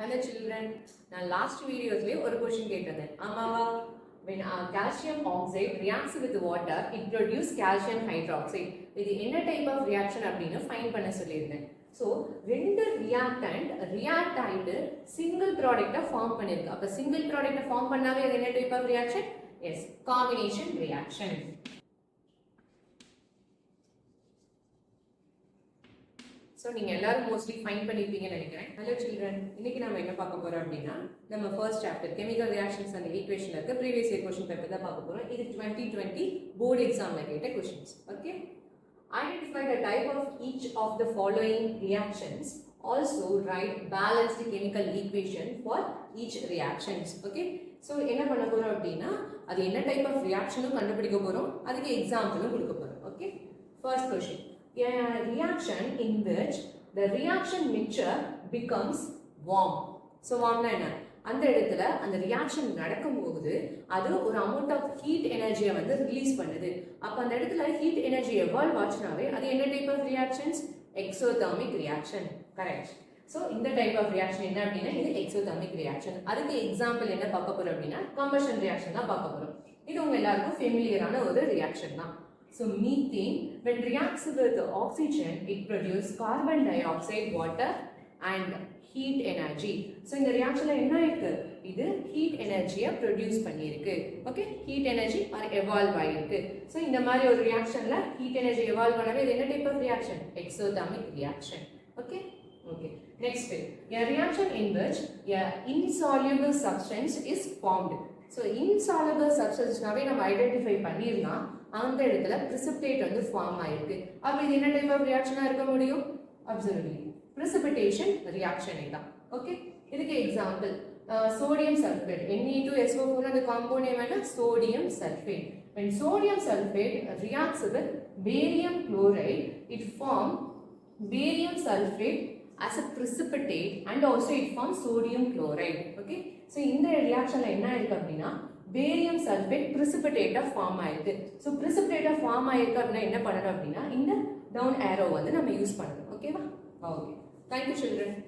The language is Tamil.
Hello children, நான் last videosலயே ஒரு question கேட்டிருந்தேன். ஆமாவா? When calcium oxide reacts with water, it produces calcium hydroxide. இது என்ன type of reaction அப்படின்னு find பண்ண சொல்லியிருந்தேன். So, ரெண்டு reactant react ஆயிட்டு single product form பண்ணிருக்கு. அப்ப single product form பண்ணாவே அது என்ன type of reaction? Yes, combination reaction. So நீங்கள் எல்லாரும் மோஸ்ட்லி ஃபைன் பண்ணியிருப்பீங்கன்னு நினைக்கிறேன். ஹலோ சில்ட்ரன், இன்னைக்கு நம்ம என்ன பார்க்க போகிறோம் அப்படின்னா நம்ம first chapter chemical reactions and equation இருக்க ப்ரீவியஸ் இயர் கொஸ்டின் பேப்பர் தான் பார்க்க போகிறோம். இது 2020 போர்டு எக்ஸாமில் கேட்ட questions. Okay, identify the type of each of the following reactions. Also write balanced chemical equation for each reactions. Okay, so என்ன பண்ண போகிறோம் அப்படின்னா அது என்ன டைப் ஆஃப் ரியாக்ஷனும் கண்டுபிடிக்க போகிறோம், அதுக்கு எக்ஸாம்பிளும் கொடுக்க போகிறோம். Okay, first question. A reaction in which the reaction mixture becomes warm. So warm na enna, அந்த இடத்துல அந்த ரியாக்ஷன் நடக்கும்போது அது ஒரு அமௌண்ட் ஆஃப் ஹீட் எனர்ஜியை வந்து ரிலீஸ் பண்ணுது. அப்போ அந்த இடத்துல ஹீட் எனர்ஜி எவால்வ் ஆச்சுனாவே அது என்ன type of reactions? Exothermic reaction. Correct. So இந்த டைப் ஆஃப் ரியாக்ஷன் என்ன அப்படின்னா இது எக்ஸோதெர்மிக் ரியாக்ஷன். அதுக்கு எக்ஸாம்பிள் என்ன பார்க்க போறோம் அப்படின்னா கம்பஷன் ரியாக்ஷன் தான் பார்க்க போறோம். இது உங்க எல்லாருக்கும் ஃபெமிலியரான ஒரு ரியாக்ஷன் தான். So methane, when reacts with oxygen, it produces carbon dioxide, water and heat energy. So இந்த reactionல என்ன இருக்கு? இது heat energy-ய produce பண்ணிருக்கு. Okay, heat energy or evolve ஆயிருக்கு. So இந்த மாதிரி ஒரு reactionல heat energy evolve பண்ணவே இது என்ன type of reaction? Exothermic reaction. Okay. Okay. Next, a reaction in which a insoluble substance is formed. So insoluble substance நாவே நம்ம ஐடென்டிஃபை பண்ணிரலாம். அந்த இடத்துல precipitate வந்து ஃபார்ம் ஆயிருக்கு. அப்ப இது என்ன டைப் ஆஃப் ரியாக்ஷனா இருக்க முடியும்? அப்சல்யூட்லி precipitation ரியாக்ஷன் இதான். ஓகே, இதுக்கு எக்ஸாம்பிள் சோடியம் சல்ஃபேட். Ne2SO4 அந்த காம்பவுண்ட் நேம் என்ன? Sodium sulphate. When sodium sulfate reacts with barium chloride, it forms barium sulfate as a precipitate and also it forms sodium chloride. Okay, so இந்த ரியாக்ஷன்ல என்ன இருக்கு அப்படின்னா பேரியம் சல்ஃபேட் precipitate ஃபார்ம் ஆயிருக்கு. ஸோ precipitate ஃபார்ம் ஆயிருக்கு அப்படின்னா என்ன பண்ணணும் அப்படின்னா இந்த டவுன் ஏரோ வந்து நம்ம யூஸ் பண்ணணும். ஓகேவா? Okay, thank you children.